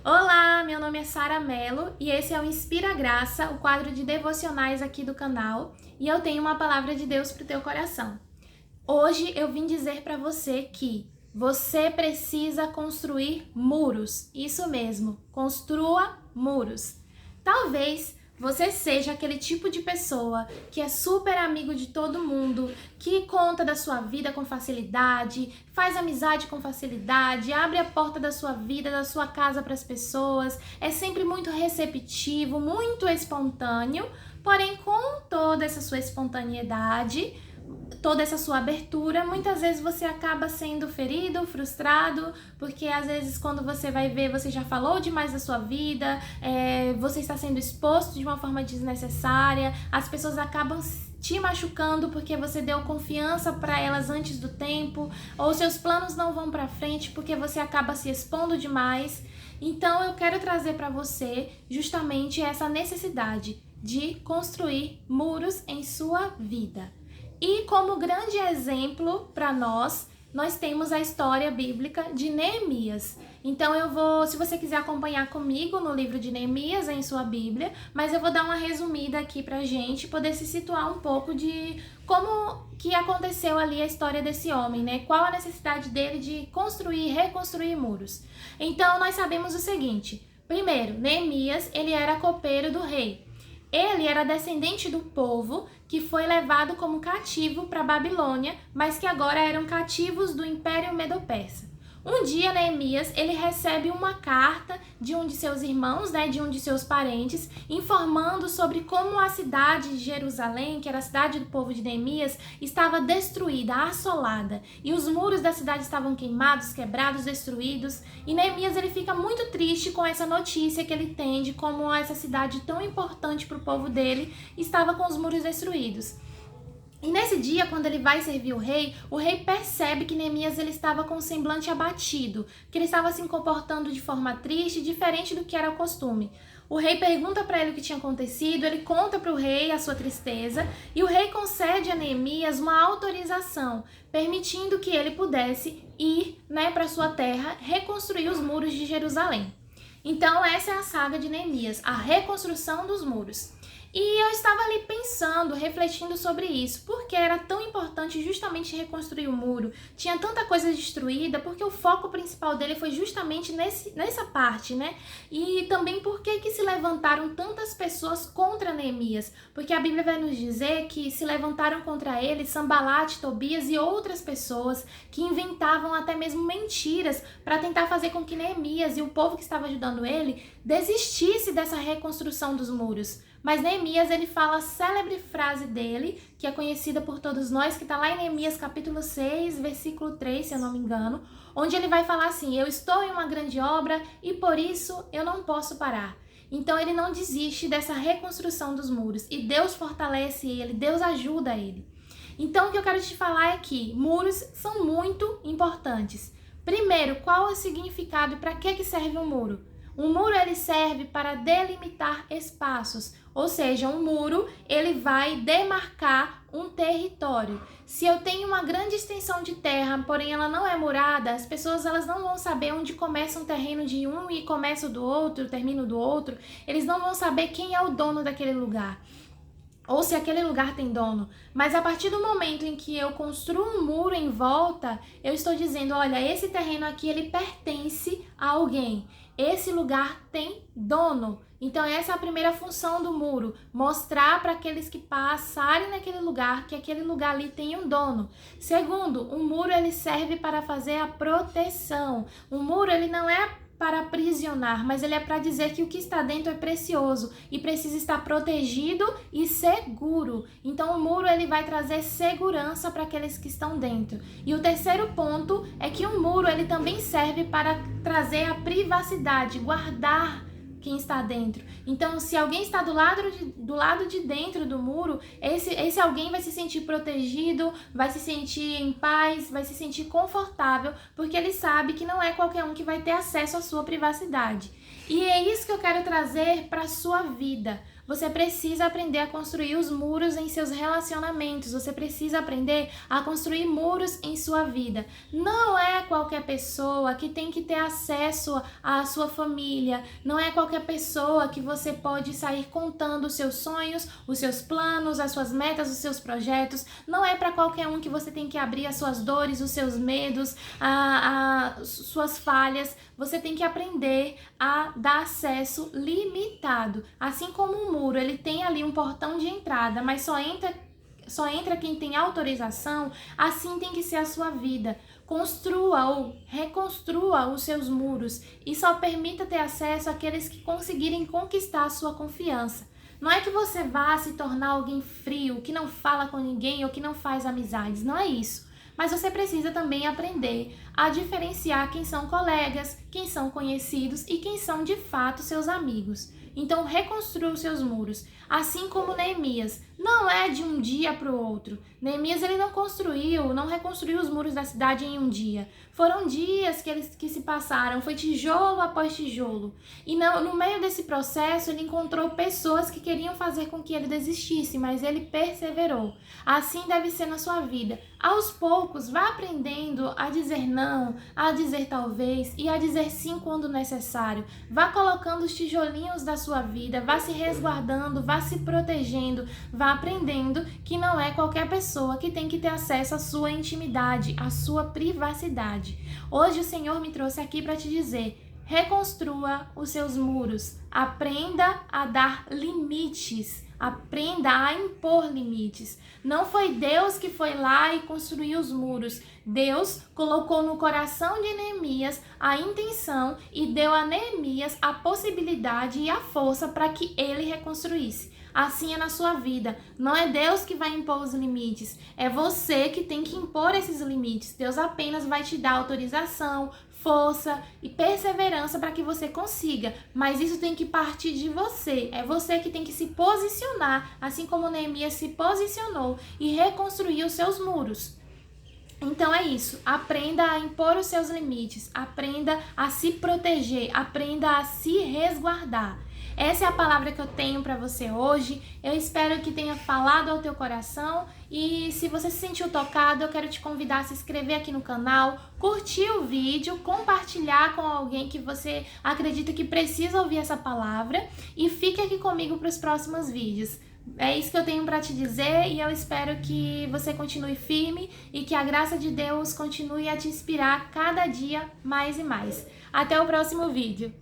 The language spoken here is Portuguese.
Olá, meu nome é Sara Mello e esse é o Inspira Graça, o quadro de devocionais aqui do canal, e eu tenho uma palavra de Deus para o teu coração. Hoje eu vim dizer para você que você precisa construir muros. Isso mesmo, construa muros. Talvez você seja aquele tipo de pessoa que é super amigo de todo mundo, que conta da sua vida com facilidade, faz amizade com facilidade, abre a porta da sua vida, da sua casa para as pessoas, é sempre muito receptivo, muito espontâneo, porém com toda essa sua espontaneidade, toda essa sua abertura, muitas vezes você acaba sendo ferido, frustrado, porque às vezes quando você vai ver, você já falou demais da sua vida, você está sendo exposto de uma forma desnecessária, as pessoas acabam te machucando porque você deu confiança para elas antes do tempo, ou seus planos não vão para frente porque você acaba se expondo demais. Então eu quero trazer para você justamente essa necessidade de construir muros em sua vida. E como grande exemplo para nós temos a história bíblica de Neemias. Então se você quiser acompanhar comigo no livro de Neemias em sua Bíblia, mas eu vou dar uma resumida aqui pra gente poder se situar um pouco de como que aconteceu ali a história desse homem, né? Qual a necessidade dele de construir e reconstruir muros. Então nós sabemos o seguinte: primeiro, Neemias, ele era copeiro do rei. Ele era descendente do povo que foi levado como cativo para a Babilônia, mas que agora eram cativos do Império Medo-Persa. Um dia, Neemias, ele recebe uma carta de um de seus irmãos, de um de seus parentes, informando sobre como a cidade de Jerusalém, que era a cidade do povo de Neemias, estava destruída, assolada, e os muros da cidade estavam queimados, quebrados, destruídos, e Neemias ele fica muito triste com essa notícia que ele tem de como essa cidade tão importante para o povo dele estava com os muros destruídos. E nesse dia, quando ele vai servir o rei percebe que Neemias ele estava com o semblante abatido, que ele estava se comportando de forma triste, diferente do que era o costume. O rei pergunta para ele o que tinha acontecido, ele conta para o rei a sua tristeza, e o rei concede a Neemias uma autorização, permitindo que ele pudesse ir para sua terra reconstruir os muros de Jerusalém. Então essa é a saga de Neemias, a reconstrução dos muros. E eu estava ali pensando, refletindo sobre isso, porque era tão importante justamente reconstruir o muro, tinha tanta coisa destruída, porque o foco principal dele foi justamente nessa parte, né? E também por que se levantaram tantas pessoas contra Neemias, porque a Bíblia vai nos dizer que se levantaram contra ele Sanbalate, Tobias e outras pessoas que inventavam até mesmo mentiras para tentar fazer com que Neemias e o povo que estava ajudando ele desistisse dessa reconstrução dos muros. Mas Neemias, ele fala a célebre frase dele, que é conhecida por todos nós, que está lá em Neemias capítulo 6, versículo 3, se eu não me engano, onde ele vai falar assim: eu estou em uma grande obra e por isso eu não posso parar. Então ele não desiste dessa reconstrução dos muros e Deus fortalece ele, Deus ajuda ele. Então o que eu quero te falar é que muros são muito importantes. Primeiro, qual é o significado e para que serve um muro? Um muro ele serve para delimitar espaços, ou seja, um muro ele vai demarcar um território. Se eu tenho uma grande extensão de terra, porém ela não é murada, as pessoas elas não vão saber onde começa um terreno de um e começa o do outro, termina o do outro. Eles não vão saber quem é o dono daquele lugar, ou se aquele lugar tem dono. Mas a partir do momento em que eu construo um muro em volta, eu estou dizendo, olha, esse terreno aqui ele pertence a alguém. Esse lugar tem dono. Então essa é a primeira função do muro, mostrar para aqueles que passarem naquele lugar que aquele lugar ali tem um dono. Segundo, um muro ele serve para fazer a proteção. Um muro ele não é para aprisionar, mas ele é para dizer que o que está dentro é precioso e precisa estar protegido e seguro. Então o muro ele vai trazer segurança para aqueles que estão dentro. E o terceiro ponto é que o muro ele também serve para trazer a privacidade, guardar quem está dentro. Então, se alguém está do lado de dentro do muro, esse alguém vai se sentir protegido, vai se sentir em paz, vai se sentir confortável, porque ele sabe que não é qualquer um que vai ter acesso à sua privacidade. E é isso que eu quero trazer para a sua vida. Você precisa aprender a construir os muros em seus relacionamentos. Você precisa aprender a construir muros em sua vida. Não é qualquer pessoa que tem que ter acesso à sua família. Não é qualquer pessoa que você pode sair contando os seus sonhos, os seus planos, as suas metas, os seus projetos. Não é para qualquer um que você tem que abrir as suas dores, os seus medos, suas falhas. Você tem que aprender a dar acesso limitado. Assim como um muro, ele tem ali um portão de entrada, mas só entra quem tem autorização. Assim tem que ser a sua vida. Construa ou reconstrua os seus muros e só permita ter acesso àqueles que conseguirem conquistar a sua confiança. Não é que você vá se tornar alguém frio, que não fala com ninguém ou que não faz amizades, não é isso. Mas você precisa também aprender a diferenciar quem são colegas, quem são conhecidos e quem são de fato seus amigos. Então reconstrua os seus muros, assim como Neemias. Não é de um dia para o outro. Neemias ele não reconstruiu os muros da cidade em um dia. Foram dias que se passaram, foi tijolo após tijolo. E no meio desse processo ele encontrou pessoas que queriam fazer com que ele desistisse, mas ele perseverou. Assim deve ser na sua vida. Aos poucos, vá aprendendo a dizer não, a dizer talvez e a dizer sim quando necessário. Vá colocando os tijolinhos da sua vida, vá se resguardando, vá se protegendo, vá aprendendo que não é qualquer pessoa que tem que ter acesso à sua intimidade, à sua privacidade. Hoje o Senhor me trouxe aqui para te dizer: reconstrua os seus muros, aprenda a dar limites. Aprenda a impor limites. Não foi Deus que foi lá e construiu os muros. Deus colocou no coração de Neemias a intenção e deu a Neemias a possibilidade e a força para que ele reconstruísse. Assim é na sua vida. Não é Deus que vai impor os limites. É você que tem que impor esses limites. Deus apenas vai te dar autorização, força e perseverança para que você consiga. Mas isso tem que partir de você. É você que tem que se posicionar, assim como Neemias se posicionou e reconstruiu os seus muros. Então é isso, aprenda a impor os seus limites, aprenda a se proteger, aprenda a se resguardar. Essa é a palavra que eu tenho para você hoje. Eu espero que tenha falado ao teu coração e se você se sentiu tocado, eu quero te convidar a se inscrever aqui no canal, curtir o vídeo, compartilhar com alguém que você acredita que precisa ouvir essa palavra e fique aqui comigo para os próximos vídeos. É isso que eu tenho para te dizer e eu espero que você continue firme e que a graça de Deus continue a te inspirar cada dia mais e mais. Até o próximo vídeo.